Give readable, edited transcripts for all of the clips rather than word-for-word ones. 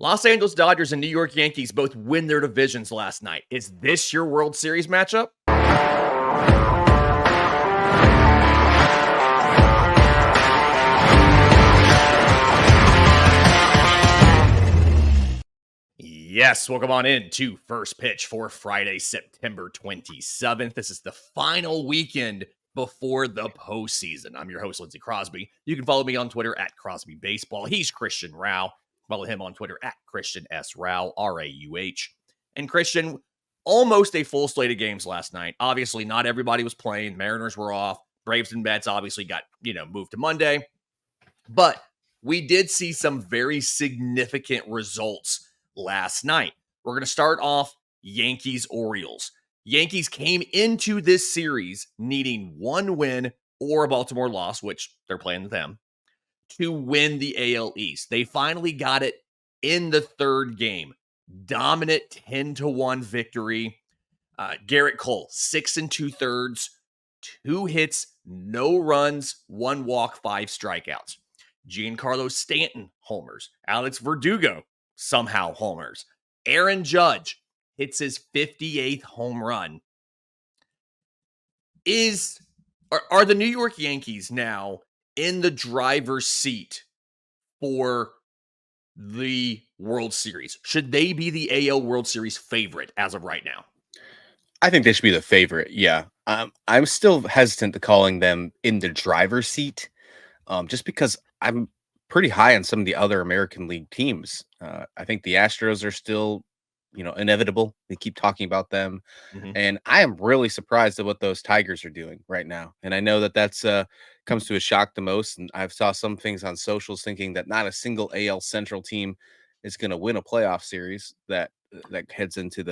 Los Angeles Dodgers and New York Yankees both win their divisions last night. Is this your World Series matchup? Yes, welcome on in to First Pitch for Friday, September 27th. This is the final weekend before the postseason. I'm your host, Lindsay Crosby. You can follow me on Twitter at Crosby Baseball. He's Christian Rauh. Follow him on Twitter at Christian S. Rauh, R-A-U-H. And Christian, almost a full slate of games last night. Obviously, not everybody was playing. Mariners were off. Braves and Mets obviously got, moved to Monday. But we did see some very significant results last night. We're going to start off Yankees-Orioles. Yankees came into this series needing one win or a Baltimore loss, which they're playing them, to win the AL East. They finally got it in the third game. Dominant 10-1 victory. Garrett Cole, 6 2/3, 2 hits, no runs, 1 walk, 5 strikeouts. Giancarlo Stanton homers. Alex Verdugo somehow homers. Aaron Judge hits his 58th home run. Are the New York Yankees now in the driver's seat for the World Series? Should they be the AL World Series favorite as of right now? I think they should be the favorite. Yeah. I'm still hesitant to calling them in the driver's seat, just because I'm pretty high on some of the other American League teams. I think the Astros are still, inevitable. We keep talking about them, and I am really surprised at what those Tigers are doing right now. And I know that that's comes to a shock the most. And I've saw some things on socials thinking that not a single AL Central team is going to win a playoff series that heads into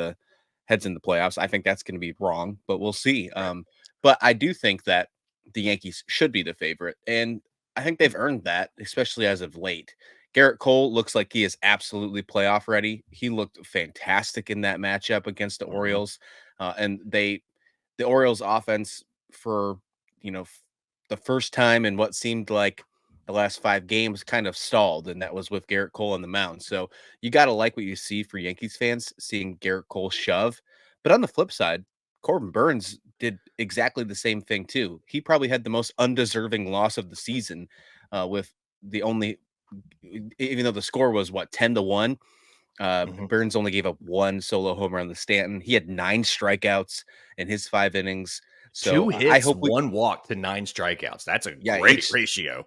playoffs. I think that's going to be wrong, but we'll see. But I do think that the Yankees should be the favorite, and I think they've earned that, especially as of late. Garrett Cole looks like he is absolutely playoff ready. He looked fantastic in that matchup against the Orioles, and the Orioles offense for the first time in what seemed like the last 5 games kind of stalled, and that was with Garrett Cole on the mound. So you got to like what you see for Yankees fans, seeing Garrett Cole shove. But on the flip side, Corbin Burns did exactly the same thing too. He probably had the most undeserving loss of the season, with the only, even though the score was what 10-1. Burns only gave up 1 solo home run to Stanton. He had 9 strikeouts in his 5 innings. So 2 I hits, hope 1 walk to 9 strikeouts. That's a yeah, great ratio.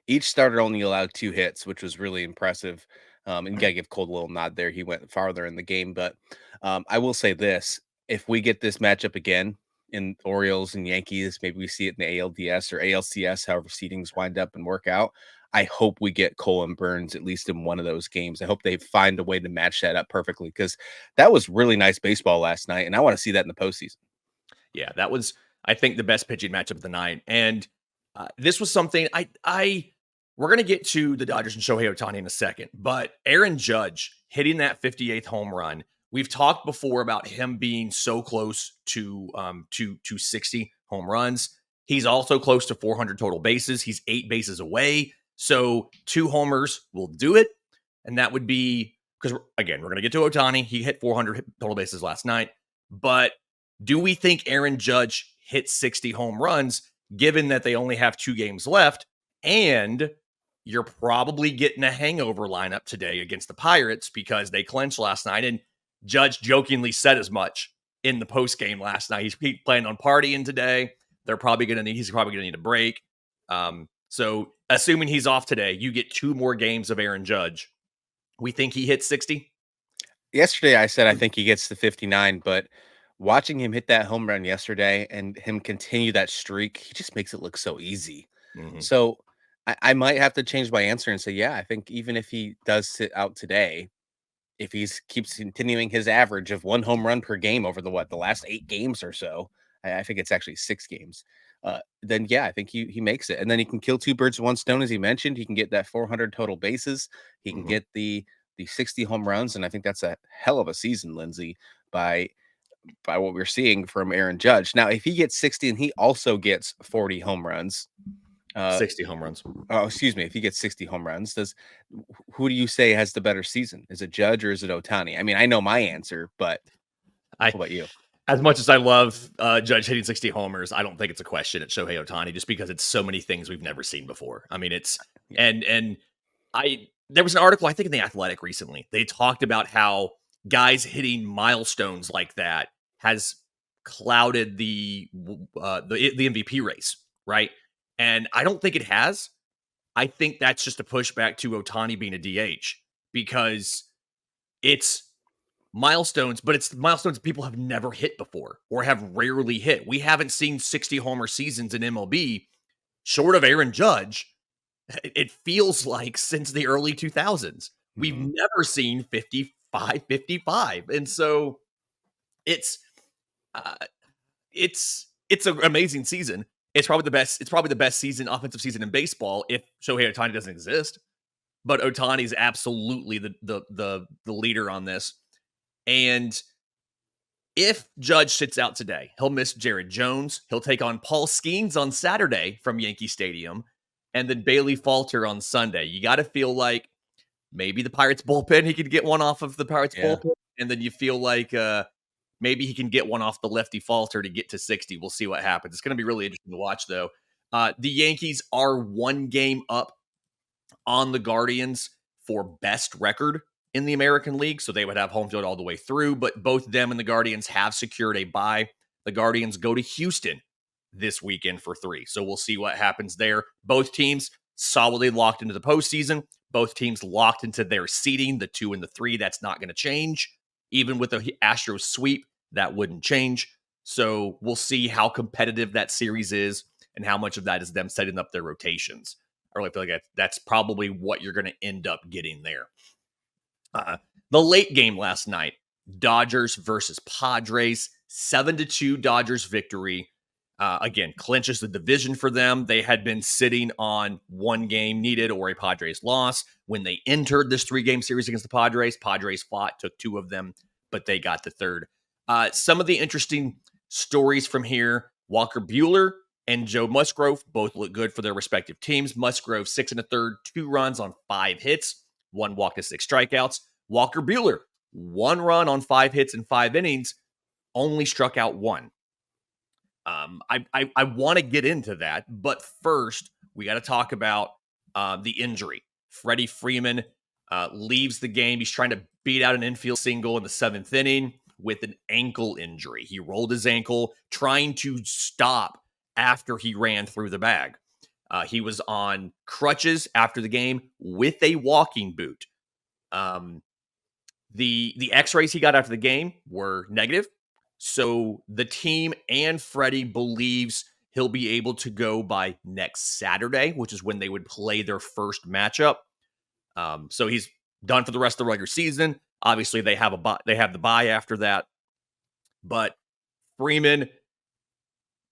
each starter only allowed 2 hits, which was really impressive. And you got to give Cole a little nod there. He went farther in the game. But I will say this: if we get this matchup again in Orioles and Yankees, maybe we see it in the ALDS or ALCS, however seedings wind up and work out. I hope we get Cole and Burns at least in one of those games. I hope they find a way to match that up perfectly, because that was really nice baseball last night, and I want to see that in the postseason. Yeah, that was, I think, the best pitching matchup of the night. And this was something we're going to get to the Dodgers and Shohei Ohtani in a second, but Aaron Judge hitting that 58th home run. We've talked before about him being so close to 60 home runs. He's also close to 400 total bases. He's 8 bases away. So 2 homers will do it. And that would be, because again, we're going to get to Ohtani. He hit 400 total bases last night. But do we think Aaron Judge hits 60 home runs, given that they only have 2 games left? And you're probably getting a hangover lineup today against the Pirates because they clinched last night. And Judge jokingly said as much in the post game last night. He's planning on partying today. He's probably going to need a break. So assuming he's off today, you get 2 more games of Aaron Judge. We think he hits 60. Yesterday, I said I think he gets to 59, but watching him hit that home run yesterday and him continue that streak, he just makes it look so easy. So I might have to change my answer and say, yeah, I think even if he does sit out today, if he keeps continuing his average of 1 home run per game over the last 8 games or so, I think it's actually 6 games. Then yeah, I think he makes it, and then he can kill 2 birds with 1 stone, as he mentioned. He can get that 400 total bases. He can get the 60 home runs, and I think that's a hell of a season, Lindsay, by what we're seeing from Aaron Judge. Now, if he gets 60 and he also gets 40 home runs, Uh, 60 home runs. oh, excuse me. If he gets 60 home runs, who do you say has the better season? Is it Judge or is it Otani? I mean, I know my answer, but I what about you? As much as I love Judge hitting 60 homers, I don't think it's a question at Shohei Otani just because it's so many things we've never seen before. I mean, it's Yeah. and I there was an article I think in the Athletic recently. They talked about how guys hitting milestones like that has clouded the MVP race, right? And I don't think it has. I think that's just a pushback to Otani being a DH because it's milestones, but it's milestones people have never hit before or have rarely hit. We haven't seen 60 homer seasons in MLB short of Aaron Judge. It feels like since the early 2000s. We've Mhm. never seen 55. And so it's uh, it's an amazing season. It's probably the best season offensive season in baseball if Shohei Ohtani doesn't exist. But Otani is absolutely the leader on this. And if Judge sits out today, he'll miss Jared Jones. He'll take on Paul Skeens on Saturday from Yankee Stadium, and then Bailey Falter on Sunday. You got to feel like maybe the Pirates bullpen, he could get one off of the Pirates Yeah. bullpen, and then you feel like maybe he can get one off the lefty Falter to get to 60. We'll see what happens. It's going to be really interesting to watch, though. The Yankees are one game up on the Guardians for best record in the American League. So they would have home field all the way through, but both them and the Guardians have secured a bye. The Guardians go to Houston this weekend for 3. So we'll see what happens there. Both teams solidly locked into the postseason. Both teams locked into their seeding, the 2 and the 3. That's not going to change. Even with the Astros sweep, that wouldn't change. So we'll see how competitive that series is and how much of that is them setting up their rotations. I really feel like that's probably what you're going to end up getting there. The late game last night, Dodgers versus Padres, 7-2 Dodgers victory. Again, clinches the division for them. They had been sitting on one game needed or a Padres loss. When they entered this 3-game series against the Padres fought, took 2 of them, but they got the third. Some of the interesting stories from here, Walker Buehler and Joe Musgrove both look good for their respective teams. Musgrove, 6 1/3, 2 runs on 5 hits, 1 walk to 6 strikeouts. Walker Buehler, 1 run on 5 hits in 5 innings, only struck out 1. I want to get into that, but first we got to talk about the injury. Freddie Freeman leaves the game. He's trying to beat out an infield single in the 7th inning with an ankle injury. He rolled his ankle trying to stop after he ran through the bag. He was on crutches after the game with a walking boot. The X-rays he got after the game were negative. So the team and Freddie believes he'll be able to go by next Saturday, which is when they would play their first matchup. So he's done for the rest of the regular season. Obviously, they have the bye after that. But Freeman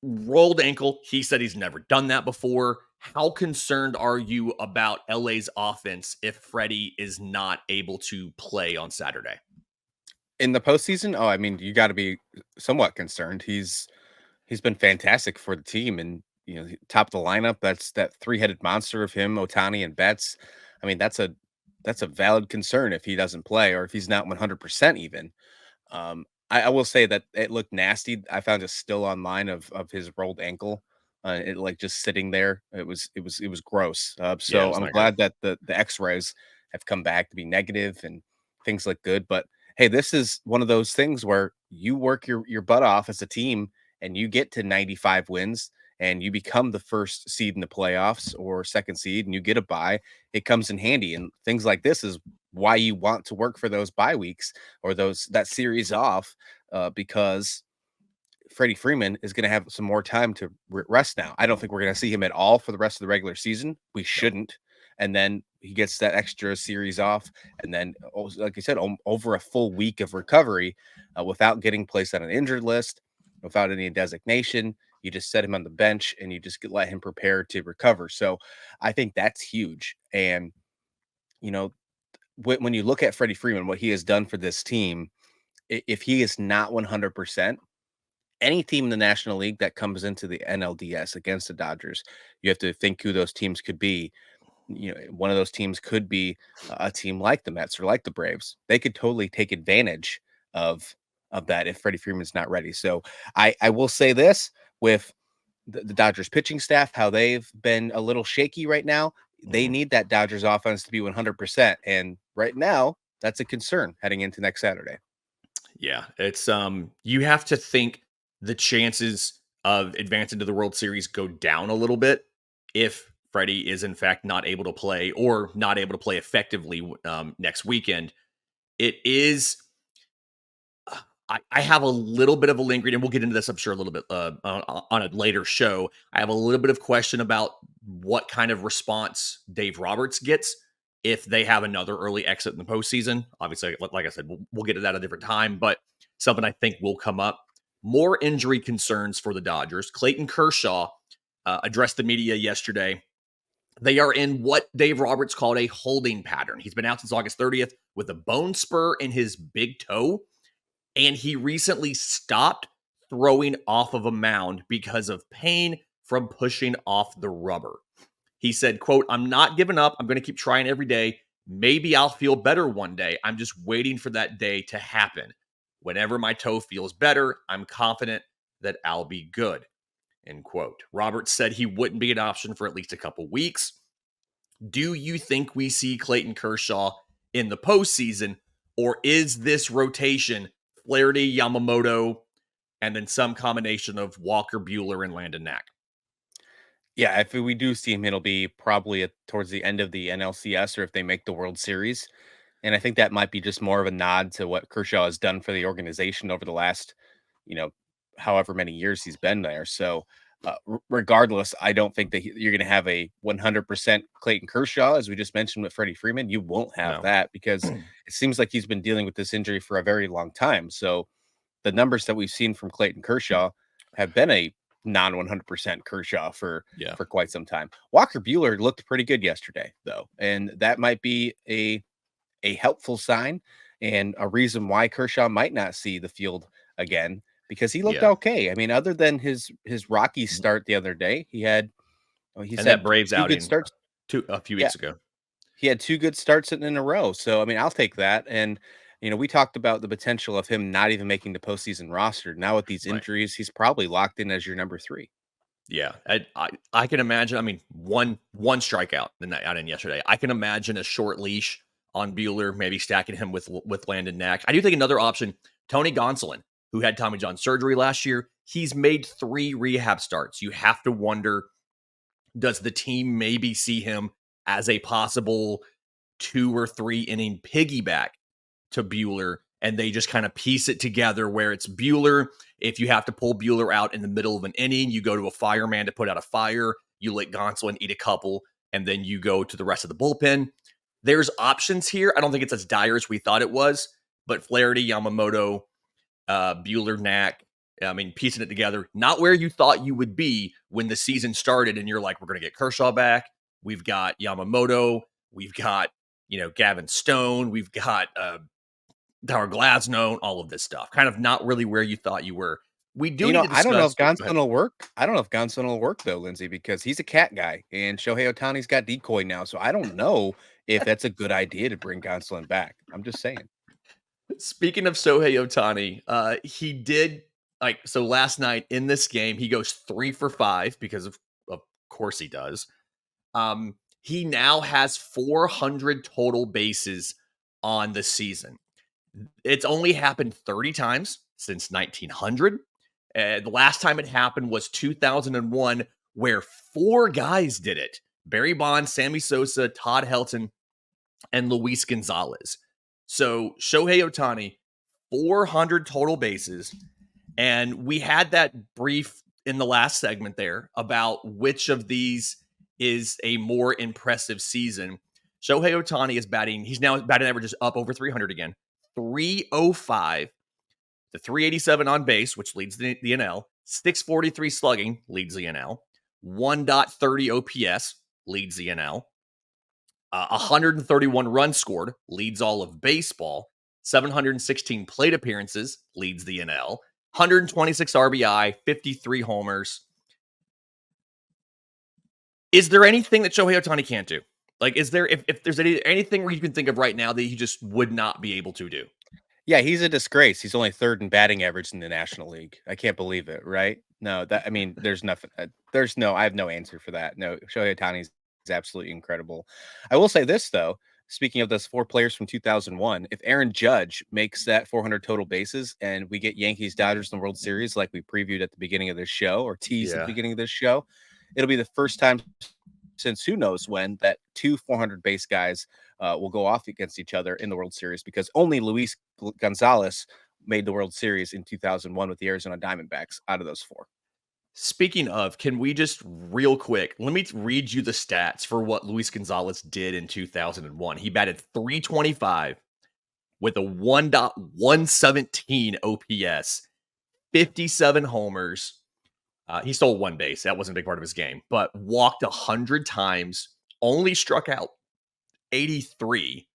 rolled ankle. He said he's never done that before. How concerned are you about LA's offense if Freddie is not able to play on Saturday? In the postseason, oh, I mean, you got to be somewhat concerned. He's been fantastic for the team, and top of the lineup. That's that 3-headed monster of him, Otani and Betts. I mean, that's a valid concern if he doesn't play or if he's not 100% even. I will say that it looked nasty. I found a still online of his rolled ankle, it like just sitting there. It was gross. Yeah, it So was I'm not good. glad that the X-rays have come back to be negative and things look good. But hey, this is one of those things where you work your butt off as a team and you get to 95 wins and you become the first seed in the playoffs or second seed and you get a bye. It comes in handy, and things like this is why you want to work for those bye weeks or that series off, because Freddie Freeman is going to have some more time to rest now. I don't think we're going to see him at all for the rest of the regular season. We No. shouldn't. And then he gets that extra series off. And then, like I said, over a full week of recovery without getting placed on an injured list, without any designation. You just set him on the bench and you just let him prepare to recover. So I think that's huge. And, you know, when you look at Freddie Freeman, what he has done for this team, if he is not 100%, any team in the National League that comes into the NLDS against the Dodgers, you have to think who those teams could be. One of those teams could be a team like the Mets or like the Braves. They could totally take advantage of that if Freddie Freeman's not ready. So I will say this with the Dodgers pitching staff, how they've been a little shaky right now. They Mhm. need that Dodgers offense to be 100%. And right now, that's a concern heading into next Saturday. Yeah, it's you have to think the chances of advancing to the World Series go down a little bit if Freddie is in fact not able to play or not able to play effectively next weekend. It is I have a little bit of a lingering, and we'll get into this, I'm sure, a little bit on a later show. I have a little bit of question about what kind of response Dave Roberts gets if they have another early exit in the postseason. Obviously, like I said, we'll get to that at a different time, but something I think will come up. More injury concerns for the Dodgers. Clayton Kershaw addressed the media yesterday. They are in what Dave Roberts called a holding pattern. He's been out since August 30th with a bone spur in his big toe, and he recently stopped throwing off of a mound because of pain from pushing off the rubber. He said, quote, "I'm not giving up. I'm going to keep trying every day. Maybe I'll feel better one day. I'm just waiting for that day to happen. Whenever my toe feels better, I'm confident that I'll be good." End quote. Roberts said he wouldn't be an option for at least a couple weeks. Do you think we see Clayton Kershaw in the postseason, or is this rotation Flaherty, Yamamoto, and then some combination of Walker Bueller and Landon Knack? Yeah, if we do see him, it'll be probably towards the end of the NLCS or if they make the World Series. And I think that might be just more of a nod to what Kershaw has done for the organization over the last, you know, however many years he's been there. So, regardless, I don't think that you're going to have a 100% Clayton Kershaw, as we just mentioned with Freddie Freeman. You won't have No. that because it seems like he's been dealing with this injury for a very long time. So, the numbers that we've seen from Clayton Kershaw have been a non 100% Kershaw Yeah. for quite some time. Walker Bueller looked pretty good yesterday, though, and that might be a helpful sign and a reason why Kershaw might not see the field again because he looked Yeah. okay. I mean, other than his Rocky start the other day, he's And that had Braves two good outing starts. a few Yeah, weeks ago. he had two good starts in a row. So I mean, I'll take that. And we talked about the potential of him not even making the postseason roster. Now with these Right. injuries, he's probably locked in as your number three. Yeah. I can imagine. I mean, one strikeout the night out in yesterday. I can imagine a short leash on Bueller, maybe stacking him with Landon Knack. I do think another option, Tony Gonsolin, who had Tommy John surgery last year, he's made 3 rehab starts. You have to wonder, does the team maybe see him as a possible 2 or 3 inning piggyback to Bueller, and they just kind of piece it together where it's Bueller. If you have to pull Bueller out in the middle of an inning, you go to a fireman to put out a fire. You let Gonsolin eat a couple, and then you go to the rest of the bullpen. There's options here. I don't think it's as dire as we thought it was, but Flaherty, Yamamoto, Bueller, Knack. I mean, piecing it together, not where you thought you would be when the season started, and you're like, we're going to get Kershaw back. We've got Yamamoto. We've got Gavin Stone. We've got Tower Glasnow, all of this stuff. Kind of not really where you thought you were. We do need to I don't know if discuss. Oh, go Gonsolin ahead. will work. I don't know if Gonsolin will work though, Lindsay, because he's a cat guy, and Shohei Otani's got decoy now. So I don't know if that's a good idea to bring Gonsolin back. I'm just saying. Speaking of Shohei Otani, he did so last night in this game. He goes 3 for 5 because of course he does. He now has 400 total bases on the season. It's only happened 30 times since 1900. The last time it happened was 2001, where 4 guys did it: Barry Bonds, Sammy Sosa, Todd Helton, and Luis Gonzalez. So Shohei Otani, 400 total bases. And we had that brief in the last segment there about which of these is a more impressive season. Shohei Otani is batting, he's now batting averages up over 300 again, 305 to 387 on base, which leads the NL, 643 slugging leads the NL, 1.30 OPS leads the NL, 131 runs scored leads all of baseball, 716 plate appearances leads the NL, 126 RBI, 53 homers. Is there anything that Shohei Ohtani can't do? Like, is there, if there's anything where you can think of right now that he just would not be able to do? Yeah, he's a disgrace. He's only 3rd in batting average in the National League. I can't believe it, right? No, that I mean, there's nothing. I have no answer for that. No, Shohei Ohtani is absolutely incredible. I will say this though. Speaking of those 4 players from 2001, if Aaron Judge makes that 400 total bases and we get Yankees Dodgers in the World Series like we previewed at the beginning of this show or teased at the Yeah. beginning of this show, it'll be the first time since who knows when that 2 400 base guys will go off against each other in the World Series because only Luis Gonzalez made the World Series in 2001 with the Arizona Diamondbacks out of those 4. Speaking of, can we just real quick, let me read you the stats for what Luis Gonzalez did in 2001. He batted 325 with a 1.117 OPS, 57 homers. He stole 1 base. That wasn't a big part of his game, but walked 100 times, only struck out 83,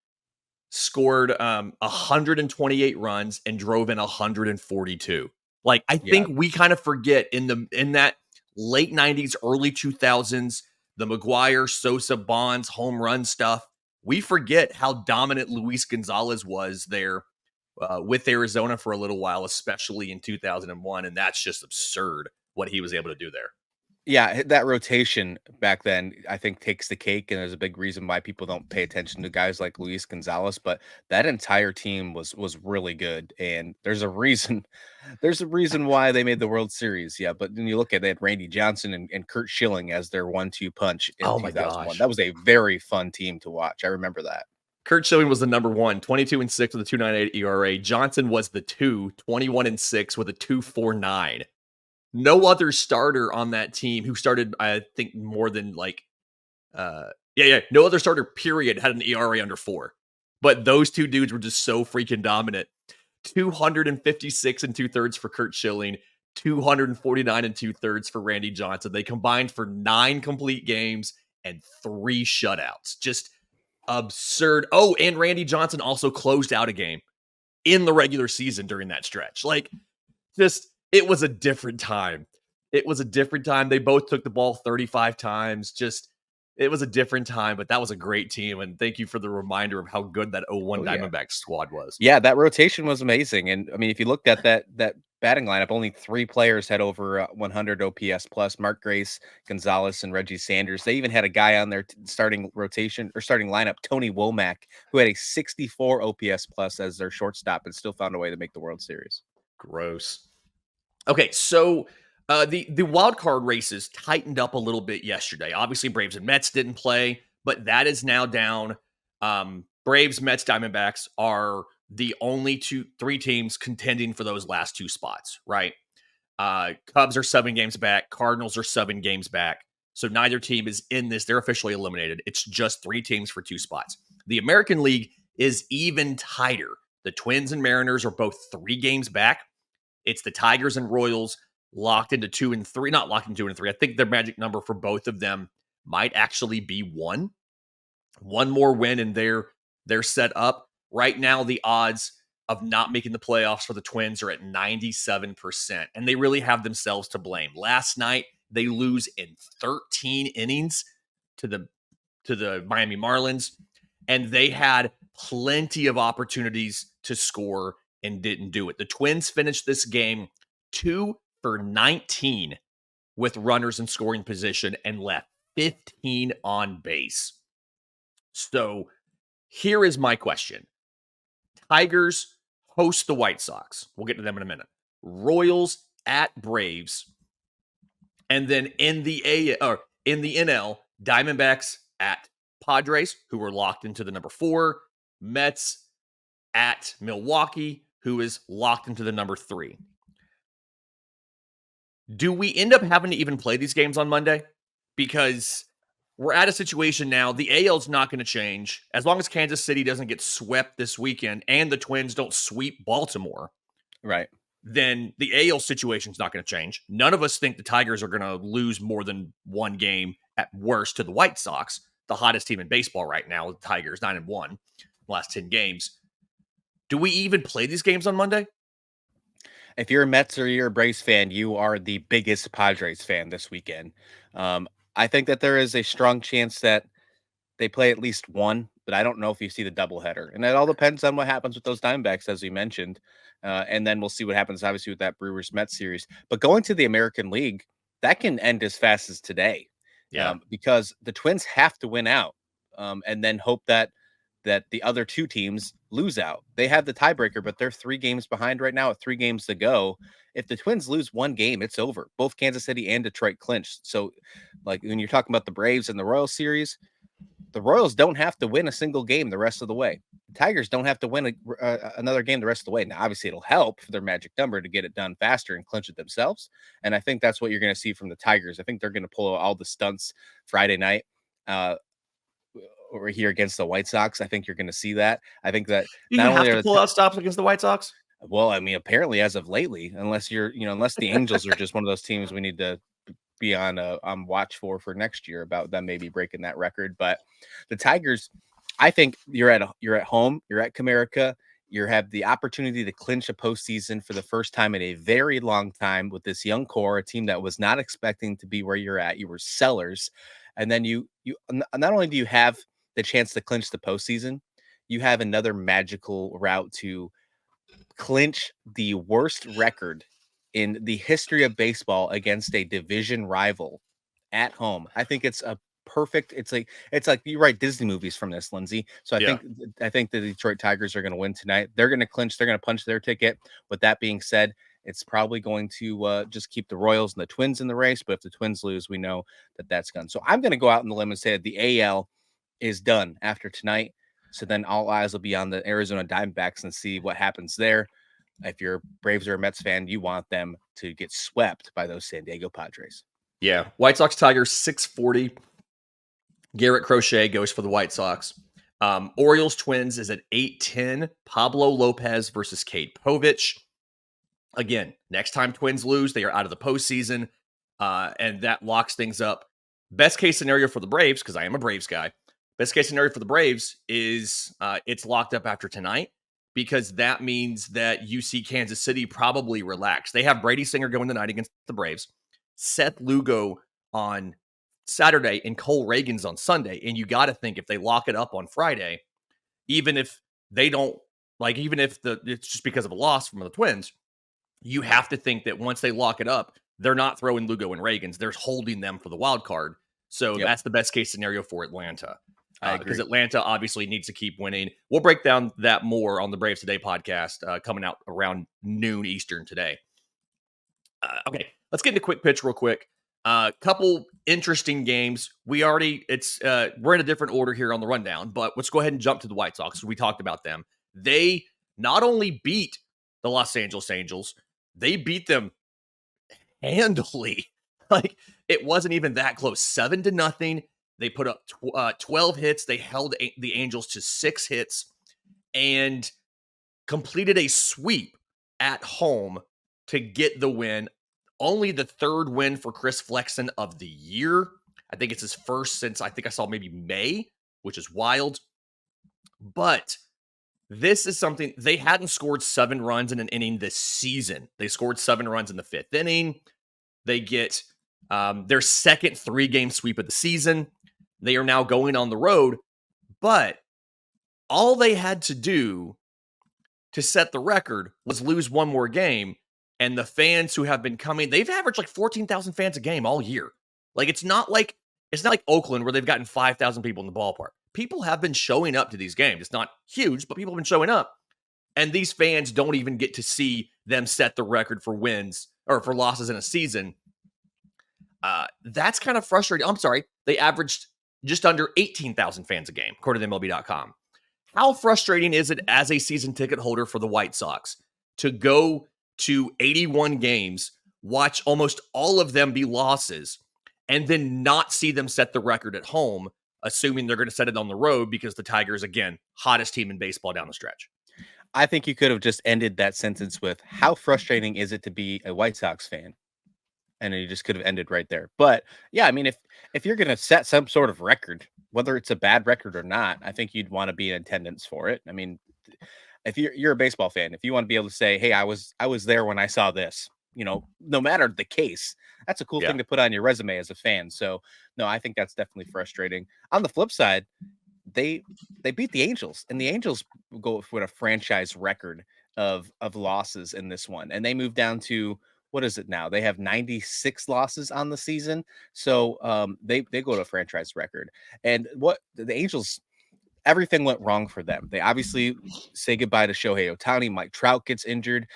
scored 128 runs, and drove in 142. Like, I Yeah, think we kind of forget in that late 90s, early 2000s, the McGuire, Sosa, Bonds, home run stuff. We forget how dominant Luis Gonzalez was there with Arizona for a little while, especially in 2001. And that's just absurd what he was able to do there. yeah, that rotation back then, I think, takes the cake, and there's a big reason why people don't pay attention to guys like Luis Gonzalez. But that entire team was really good, and there's a reason. There's a reason why they made the World Series. Yeah, but when you look at it, they had Randy Johnson and Kurt Schilling as their 1-2 punch in Oh my 2001. gosh. That was a very fun team to watch. I remember that. Kurt Schilling was the number one, 22-6 with a 2.98 ERA. Johnson was the 2, 21-6 with a 2.49. No other starter on that team who started, I think, more than like, no other starter, period, had an ERA under 4. But those 2 dudes were just so freaking dominant. 256 and 2/3 for Kurt Schilling, 249 and 2/3 for Randy Johnson. They combined for 9 complete games and 3 shutouts. Just absurd. Oh, and Randy Johnson also closed out a game in the regular season during that stretch. Like, just, it was a different time. It was a different time. They both took the ball 35 times. Just, it was a different time, but that was a great team. And thank you for the reminder of how good that '01 Oh yeah. Diamondbacks squad was. Yeah, that rotation was amazing, and I mean, if you looked at that batting lineup, only 3 players had over 100 OPS plus: Mark Grace, Gonzalez, and Reggie Sanders. They even had a guy on their starting rotation or starting lineup, Tony Womack, who had a 64 OPS plus as their shortstop, and still found a way to make the World Series. Gross. Okay, so the wild card races tightened up a little bit yesterday. Obviously, Braves and Mets didn't play, but that is now down. Braves, Mets, Diamondbacks are the only 3 teams contending for those last 2 spots, right? Cubs are 7 games back. Cardinals are 7 games back. So neither team is in this. They're officially eliminated. It's just 3 teams for 2 spots. The American League is even tighter. The Twins and Mariners are both 3 games back. It's the Tigers and Royals locked into 2 and 3. Not locked into 2 and 3. I think their magic number for both of them might actually be 1. One more win and they're set up. Right now, the odds of not making the playoffs for the Twins are at 97%, and they really have themselves to blame. Last night, they lose in 13 innings to the Miami Marlins, and they had plenty of opportunities to score and didn't do it. The Twins finished this game 2 for 19 with runners in scoring position and left 15 on base. So here is my question. Tigers host the White Sox. We'll get to them in a minute. Royals at Braves. And then in the NL, Diamondbacks at Padres, who were locked into the number 4. Mets at Milwaukee, who is locked into the number 3. Do we end up having to even play these games on Monday? Because we're at a situation now, the AL's not going to change. As long as Kansas City doesn't get swept this weekend and the Twins don't sweep Baltimore, Right. then the AL situation's not going to change. None of us think the Tigers are going to lose more than 1 game at worst to the White Sox, the hottest team in baseball right now. The Tigers 9-1 last 10 games. Do we even play these games on Monday? if you're a Mets or you're a Braves fan, you are the biggest Padres fan this weekend. I think that there is a strong chance that they play at least one, but I don't know if you see the doubleheader. And that all depends on what happens with those Diamondbacks, as we mentioned. And then we'll see what happens, obviously, with that Brewers Mets series. But going to the American League, that can end as fast as today. Yeah. Because the Twins have to win out, and then hope that the other two teams lose out. They have the tiebreaker, but they're 3 games behind right now with 3 games to go. If the Twins lose one game, it's over. Both Kansas City and Detroit clinched. So, like when you're talking about the Braves and the Royals series, the Royals don't have to win a single game the rest of the way. The Tigers don't have to win another game the rest of the way. Now, obviously, it'll help for their magic number to get it done faster and clinch it themselves. And I think that's what you're going to see from the Tigers. I think they're going to pull all the stunts Friday night. Over here against the White Sox. I think you're going to see that. I think that You have to pull out stops against the White Sox. Well, I mean, apparently as of lately, unless unless the Angels are just one of those teams we need to be on watch for next year about them maybe breaking that record. But the Tigers, I think you're at home, you're at Comerica, you have the opportunity to clinch a postseason for the first time in a very long time with this young core, a team that was not expecting to be where you're at. You were sellers, and then you not only do you have the chance to clinch the postseason, you have another magical route to clinch the worst record in the history of baseball against a division rival at home. I think it's a perfect. It's like you write Disney movies from this, Lindsay. So I think the Detroit Tigers are going to win tonight. They're going to clinch. They're going to punch their ticket. With that being said, it's probably going to just keep the Royals and the Twins in the race. But if the Twins lose, we know that that's gone. So I'm going to go out on the limb and say that the AL is done after tonight. So then all eyes will be on the Arizona Diamondbacks and see what happens there. If you're a Braves or a Mets fan, you want them to get swept by those San Diego Padres. Yeah. White Sox Tigers 640. Garrett Crochet goes for the White Sox. Orioles Twins is at 810. Pablo Lopez versus Cade Povich. Again, next time Twins lose, they are out of the postseason. And that locks things up. Best case scenario for the Braves, because I am a Braves guy. Best case scenario for the Braves is it's locked up after tonight, because that means that you see Kansas City probably relax. They have Brady Singer going tonight against the Braves, Seth Lugo on Saturday, and Cole Reagans on Sunday. And you got to think if they lock it up on Friday, even if they don't, even if it's just because of a loss from the Twins, you have to think that once they lock it up, they're not throwing Lugo and Reagans. They're holding them for the wild card. So that's the best case scenario for Atlanta. Because Atlanta obviously needs to keep winning. We'll break down that more on the Braves Today podcast coming out around noon Eastern today. Okay, let's get into quick pitch real quick. Couple interesting games. We're in a different order here on the rundown, but let's go ahead and jump to the White Sox. We talked about them. They not only beat the Los Angeles Angels, they beat them handily. It wasn't even that close. 7-0. They put up 12 hits. They held the Angels to 6 hits and completed a sweep at home to get the win. Only the 3rd win for Chris Flexen of the year. I think it's his first since I think I saw maybe May, which is wild. But this is something, they hadn't scored 7 runs in an inning this season. They scored 7 runs in the 5th inning. They get their second 3-game sweep of the season. They are now going on the road, but all they had to do to set the record was lose one more game. And the fans who have been coming, they've averaged 14,000 fans a game all year. It's not like Oakland where they've gotten 5,000 people in the ballpark. People have been showing up to these games. It's not huge, but people have been showing up. And these fans don't even get to see them set the record for wins or for losses in a season. That's kind of frustrating. I'm sorry. They averaged just under 18,000 fans a game, according to MLB.com. How frustrating is it as a season ticket holder for the White Sox to go to 81 games, watch almost all of them be losses, and then not see them set the record at home, assuming they're going to set it on the road because the Tigers, again, hottest team in baseball down the stretch? I think you could have just ended that sentence with, how frustrating is it to be a White Sox fan? And you just could have ended right there. But yeah, I mean, if you're going to set some sort of record, whether it's a bad record or not, I think you'd want to be in attendance for it. I mean, if you're a baseball fan, if you want to be able to say, "Hey, I was there when I saw this," no matter the case, that's a cool Yeah. thing to put on your resume as a fan. So, no, I think that's definitely frustrating. On the flip side, they they beat the Angels, and the Angels go with a franchise record of losses in this one, and they moved down to what is it now? They have 96 losses on the season, so they go to a franchise record. And what the Angels, everything went wrong for them. They obviously say goodbye to Shohei Ohtani. Mike Trout gets injured.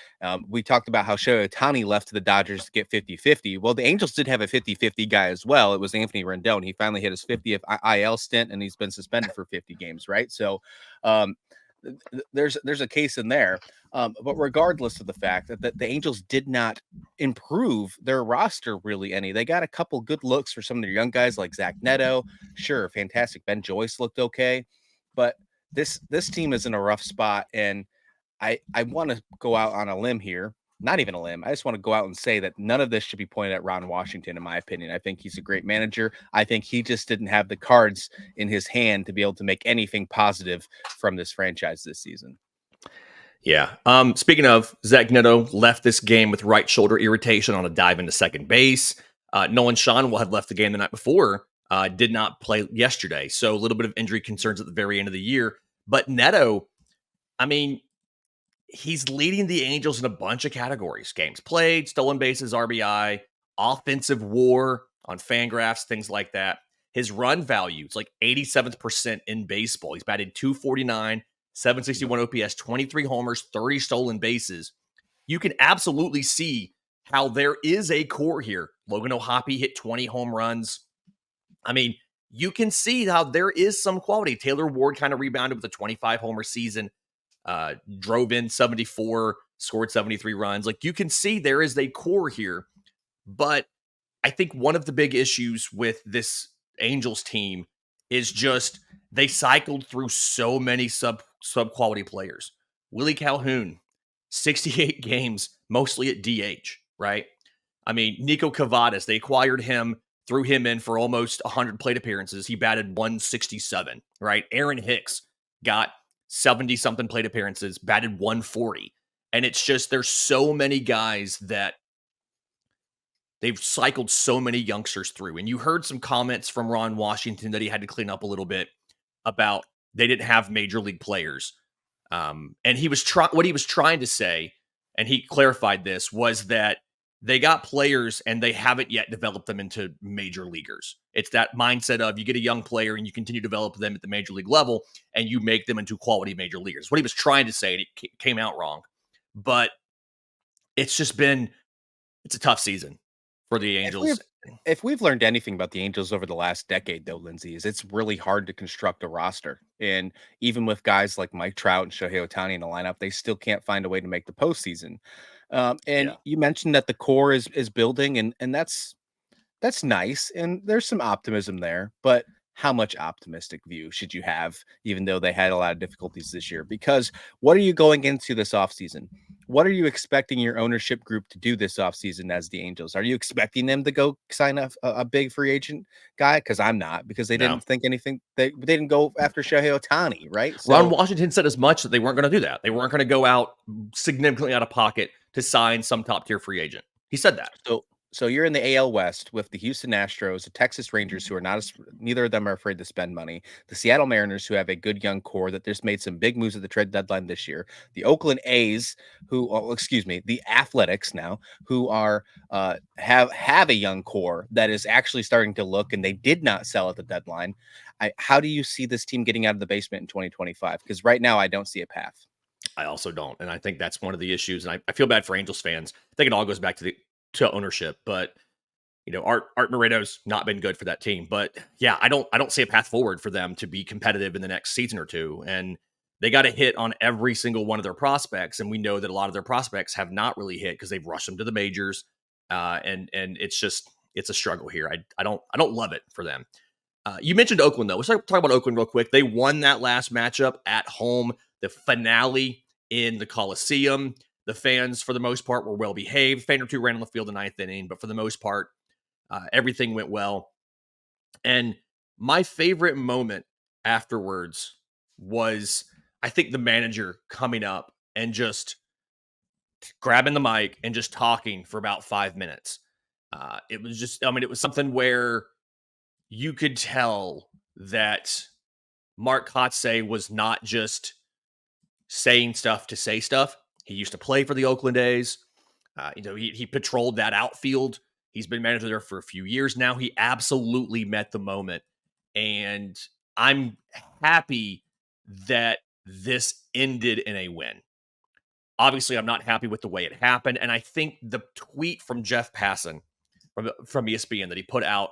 We talked about how Shohei Ohtani left to the Dodgers to get 50-50. Well, the Angels did have a 50-50 guy as well. It was Anthony Rendon. He finally hit his 50th IL stint, and he's been suspended for 50 games, right? So um, there's a case in there. But regardless of the fact that the Angels did not improve their roster really any, they got a couple good looks for some of their young guys like Zach Neto. Sure, fantastic. Ben Joyce looked okay, but this team is in a rough spot, and I want to go out on a limb here. Not even a limb. I just want to go out and say that none of this should be pointed at Ron Washington, in my opinion. I think he's a great manager. I think he just didn't have the cards in his hand to be able to make anything positive from this franchise this season. Yeah. Speaking of, Zach Neto left this game with right shoulder irritation on a dive into second base. Nolan Schanuel had left the game the night before, did not play yesterday. So a little bit of injury concerns at the very end of the year. But Neto, I mean, he's leading the Angels in a bunch of categories: games played, stolen bases, RBI, offensive WAR on Fangraphs, things like that. His run value is like 87th percent in baseball. He's batted 249, 761 OPS, 23 homers, 30 stolen bases. You can absolutely see how there is a core here. Logan O'Hoppe hit 20 home runs. I mean, you can see how there is some quality. Taylor Ward kind of rebounded with a 25 homer season, drove in 74, scored 73 runs. Like, you can see there is a core here. But I think one of the big issues with this Angels team is just they cycled through so many sub quality players. Willie Calhoun, 68 games, mostly at DH, right? I mean, Nico Cavadas, they acquired him, threw him in for almost 100 plate appearances. He batted 167, right? Aaron Hicks got 70 something plate appearances, batted 140. And it's just, there's so many guys that they've cycled so many youngsters through. And you heard some comments from Ron Washington that he had to clean up a little bit about they didn't have major league players. And he was what he was trying to say, and he clarified this, was that they got players and they haven't yet developed them into major leaguers. It's that mindset of you get a young player and you continue to develop them at the major league level and you make them into quality major leaguers. What he was trying to say, and it came out wrong, but it's just been, it's a tough season for the Angels. If we've learned anything about the Angels over the last decade, though, Lindsay, is it's really hard to construct a roster. And even with guys like Mike Trout and Shohei Ohtani in the lineup, they still can't find a way to make the postseason. And Yeah. you mentioned that the core is building, and that's nice. And there's some optimism there, but how much optimistic view should you have, even though they had a lot of difficulties this year? Because what are you going into this offseason? What are you expecting your ownership group to do this offseason as the Angels? Are you expecting them to go sign a big free agent guy? Because I'm not, because they No. didn't think anything. They didn't go after Shohei Ohtani, right? Ron So Washington said as much that they weren't going to do that. They weren't going to go out significantly out of pocket to sign some top tier free agent. He said that. So you're in the AL West with the Houston Astros, the Texas Rangers, who are not as, neither of them are afraid to spend money. The Seattle Mariners, who have a good young core that just made some big moves at the trade deadline this year. The Oakland A's, the Athletics now, who are have a young core that is actually starting to look, and they did not sell at the deadline. How do you see this team getting out of the basement in 2025? Because right now, I don't see a path. I also don't. And I think that's one of the issues. And I feel bad for Angels fans. I think it all goes back to ownership. But Art Moreno's not been good for that team. But yeah, I don't see a path forward for them to be competitive in the next season or two. And they got to hit on every single one of their prospects. And we know that a lot of their prospects have not really hit because they've rushed them to the majors. And it's a struggle here. I don't love it for them. You mentioned Oakland, though. Let's talk about Oakland real quick. They won that last matchup at home, the finale in the Coliseum. The fans, for the most part, were well behaved. Fan or two ran on the field in the ninth inning, but for the most part, everything went well. And my favorite moment afterwards was, I think the manager coming up and just grabbing the mic and just talking for about 5 minutes. It was just, I mean, it was something where you could tell that Mark Kotsay was not just saying stuff to say stuff. He used to play for the Oakland A's. He patrolled that outfield. He's been manager there for a few years now. He absolutely met the moment. And I'm happy that this ended in a win. Obviously, I'm not happy with the way it happened. And I think the tweet from Jeff Passan from ESPN that he put out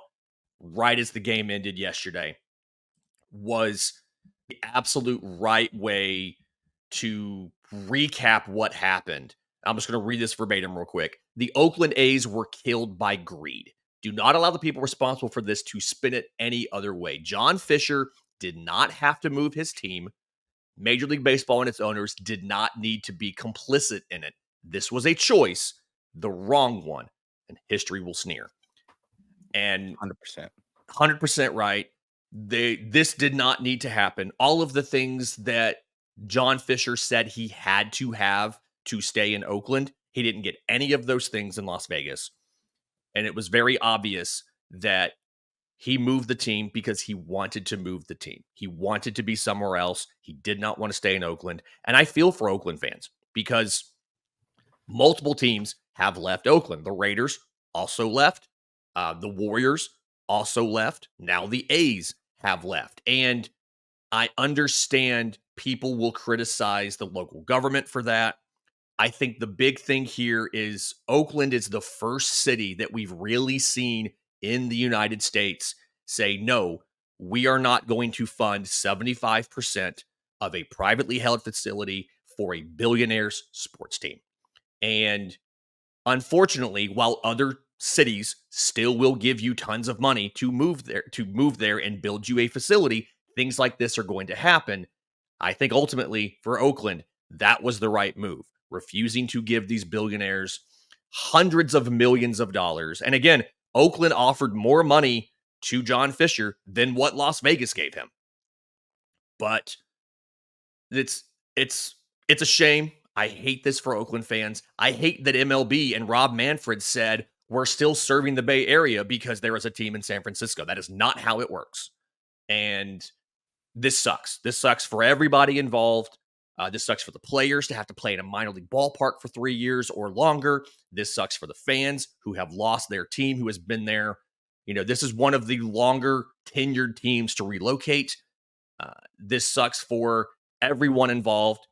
right as the game ended yesterday was the absolute right way to recap what happened. I'm just going to read this verbatim real quick. The Oakland A's were killed by greed. Do not allow the people responsible for this to spin it any other way. John Fisher did not have to move his team. Major League Baseball and its owners did not need to be complicit in it. This was a choice, the wrong one, and history will sneer. And 100% right. This did not need to happen. All of the things that John Fisher said he had to have to stay in Oakland, he didn't get any of those things in Las Vegas. And it was very obvious that he moved the team because he wanted to move the team. He wanted to be somewhere else. He did not want to stay in Oakland. And I feel for Oakland fans because multiple teams have left Oakland. The Raiders also left. The Warriors also left. Now the A's have left. And I understand people will criticize the local government for that. I think the big thing here is Oakland is the first city that we've really seen in the United States say, no, we are not going to fund 75% of a privately held facility for a billionaire's sports team. And unfortunately, while other cities still will give you tons of money to move there and build you a facility, things like this are going to happen. I think ultimately for Oakland, that was the right move. Refusing to give these billionaires hundreds of millions of dollars. And again, Oakland offered more money to John Fisher than what Las Vegas gave him. But it's a shame. I hate this for Oakland fans. I hate that MLB and Rob Manfred said we're still serving the Bay Area because there is a team in San Francisco. That is not how it works. And this sucks. This sucks for everybody involved. This sucks for the players to have to play in a minor league ballpark for 3 years or longer. This sucks for the fans who have lost their team, who has been there. This is one of the longer tenured teams to relocate. This sucks for everyone involved.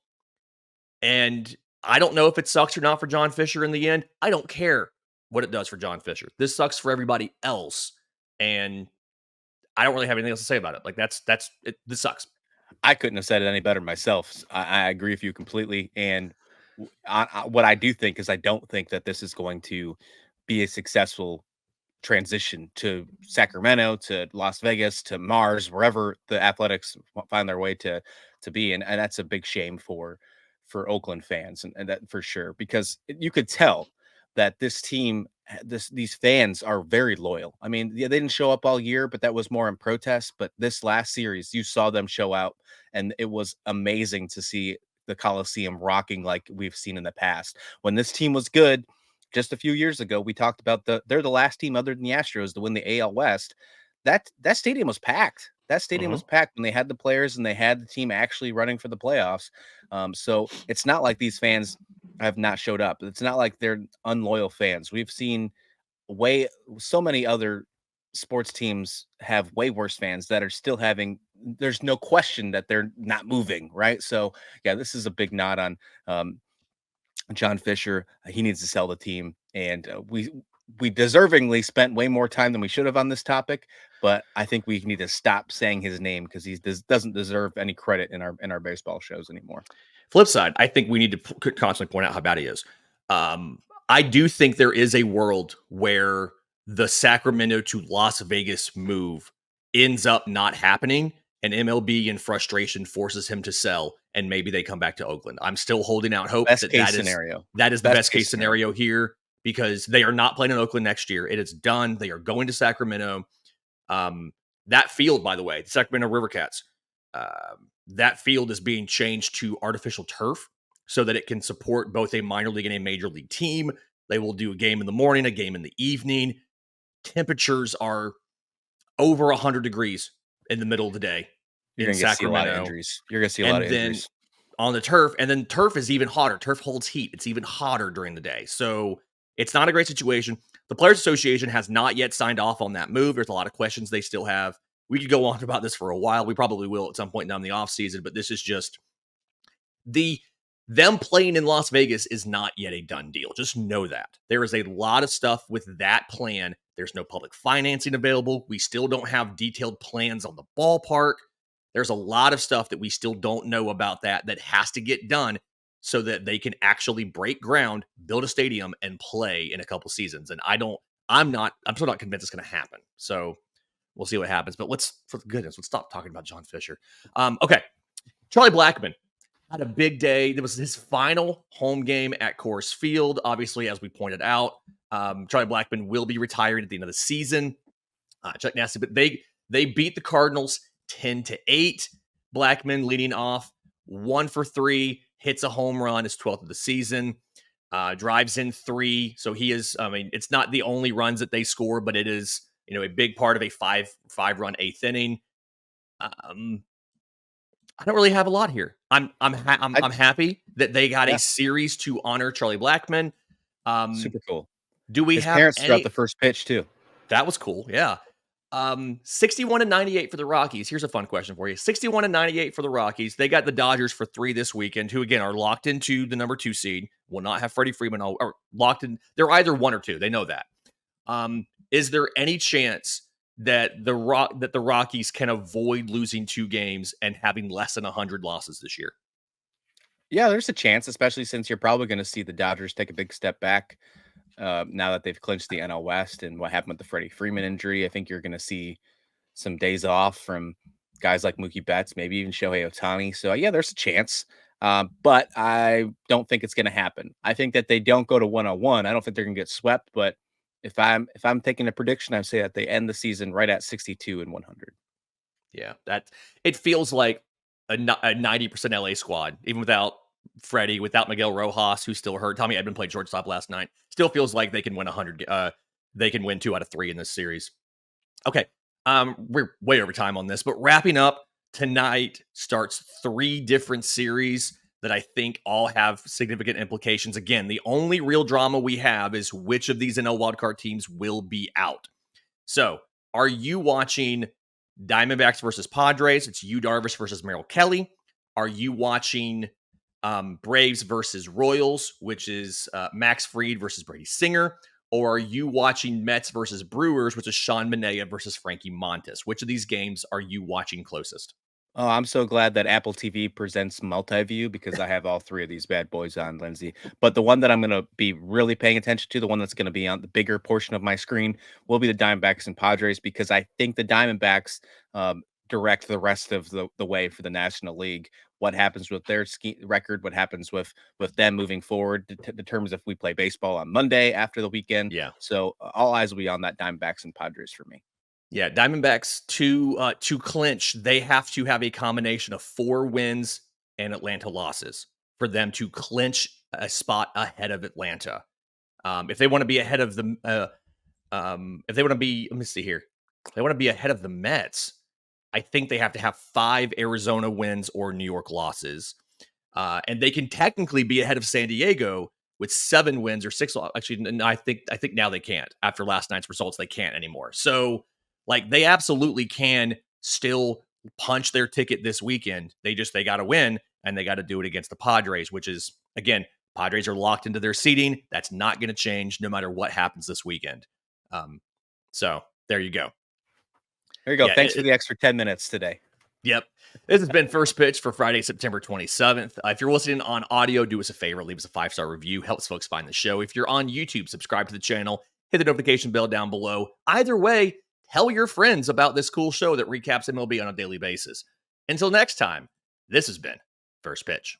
And I don't know if it sucks or not for John Fisher in the end. I don't care what it does for John Fisher. This sucks for everybody else. And I don't really have anything else to say about it. Like that's it. This sucks. I couldn't have said it any better myself. I agree with you completely. And what I do think is I don't think that this is going to be a successful transition to Sacramento, to Las Vegas, to Mars, wherever the Athletics find their way to be. And that's a big shame for Oakland fans. And that for sure, because you could tell that this team, these fans are very loyal. I mean, yeah, they didn't show up all year, but that was more in protest. But this last series, you saw them show out, and it was amazing to see the Coliseum rocking like we've seen in the past. When this team was good, just a few years ago, we talked about they're the last team other than the Astros to win the AL West. That stadium was packed. That stadium was packed when they had the players and they had the team actually running for the playoffs. So it's not like these fans have not showed up. It's not like they're unloyal fans. We've seen so many other sports teams have way worse fans that are still having. There's no question that they're not moving, right? So yeah, this is a big nod on John Fisher. He needs to sell the team, and we deservingly spent way more time than we should have on this topic. But I think we need to stop saying his name because he doesn't deserve any credit in our baseball shows anymore. Flip side, I think we need to constantly point out how bad he is. I do think there is a world where the Sacramento to Las Vegas move ends up not happening, and MLB in frustration forces him to sell, and maybe they come back to Oakland. I'm still holding out hope scenario. That is the best case scenario here because they are not playing in Oakland next year. It is done. They are going to Sacramento. That field, by the way, the Sacramento River Cats, that field is being changed to artificial turf so that it can support both a minor league and a major league team. They will do a game in the morning, a game in the evening. Temperatures are over 100 degrees in the middle of the day You're in going to see a lot of Sacramento. injuries. You're going to see a lot And of then injuries. on the turf, and then turf is even hotter. Turf holds heat. It's even hotter during the day. So it's not a great situation. The Players Association has not yet signed off on that move. There's a lot of questions they still have. We could go on about this for a while. We probably will at some point down the offseason, but this is just them playing in Las Vegas is not yet a done deal. Just know that. There is a lot of stuff with that plan. There's no public financing available. We still don't have detailed plans on the ballpark. There's a lot of stuff that we still don't know about that has to get done so that they can actually break ground, build a stadium, and play in a couple seasons. And I'm still not convinced it's going to happen. So we'll see what happens. But for goodness, let's stop talking about John Fisher. Okay. Charlie Blackmon had a big day. It was his final home game at Coors Field. Obviously, as we pointed out, Charlie Blackmon will be retiring at the end of the season. Chuck Nasty, but they beat the Cardinals 10-8. Blackmon leading off 1 for 3, hits a home run, his 12th of the season, drives in 3. So he is, it's not the only runs that they score, but it is, a big part of a five-run 8th inning. I don't really have a lot here. I'm happy that they got a series to honor Charlie Blackmon. Super cool. Do we His have parents throughout the first pitch too? That was cool. Yeah. 61-98 for the Rockies. Here's a fun question for you. 61-98 for the Rockies. They got the Dodgers for 3 this weekend, who again are locked into the number 2 seed. Will not have Freddie Freeman or locked in. They're either 1 or 2. They know that. Is there any chance that the Rockies can avoid losing 2 games and having less than 100 losses this year? Yeah, there's a chance, especially since you're probably going to see the Dodgers take a big step back now that they've clinched the NL West and what happened with the Freddie Freeman injury. I think you're going to see some days off from guys like Mookie Betts, maybe even Shohei Ohtani. So yeah, there's a chance, but I don't think it's going to happen. I think that they don't go to 101. I don't think they're going to get swept, but if I'm taking a prediction, I would say that they end the season right at 62-100. Yeah, it feels like a 90% LA squad, even without Freddie, without Miguel Rojas, who's still hurt. Tommy Edman played shortstop last night. Still feels like they can win 100. They can win 2 out of 3 in this series. Okay, we're way over time on this, but wrapping up tonight starts 3 different series that I think all have significant implications. Again, the only real drama we have is which of these NL wildcard teams will be out. So, are you watching Diamondbacks versus Padres? It's Yu Darvish versus Merrill Kelly. Are you watching Braves versus Royals, which is Max Fried versus Brady Singer? Or are you watching Mets versus Brewers, which is Sean Manaea versus Frankie Montas? Which of these games are you watching closest? Oh, I'm so glad that Apple TV presents multi-view because I have all 3 of these bad boys on, Lindsay. But the one that I'm going to be really paying attention to, the one that's going to be on the bigger portion of my screen, will be the Diamondbacks and Padres, because I think the Diamondbacks direct the rest of the way for the National League. What happens with their record, what happens with them moving forward determines if we play baseball on Monday after the weekend. Yeah. So all eyes will be on that Diamondbacks and Padres for me. Yeah, Diamondbacks to clinch, they have to have a combination of 4 wins and Atlanta losses for them to clinch a spot ahead of Atlanta. If they want to be ahead of the, if they want to be, let me see here, if they want to be ahead of the Mets, I think they have to have 5 Arizona wins or New York losses, and they can technically be ahead of San Diego with 7 wins or 6. Actually, no, I think now they can't. After last night's results, they can't anymore. So, like, they absolutely can still punch their ticket this weekend. They got to win, and they got to do it against the Padres, which is, again, Padres are locked into their seeding. That's not going to change no matter what happens this weekend. So there you go. There you go. Yeah, thanks for the extra 10 minutes today. Yep. This has been First Pitch for Friday, September 27th. If you're listening on audio, do us a favor. Leave us a 5-star review. Helps folks find the show. If you're on YouTube, subscribe to the channel. Hit the notification bell down below. Either way, tell your friends about this cool show that recaps MLB on a daily basis. Until next time, this has been First Pitch.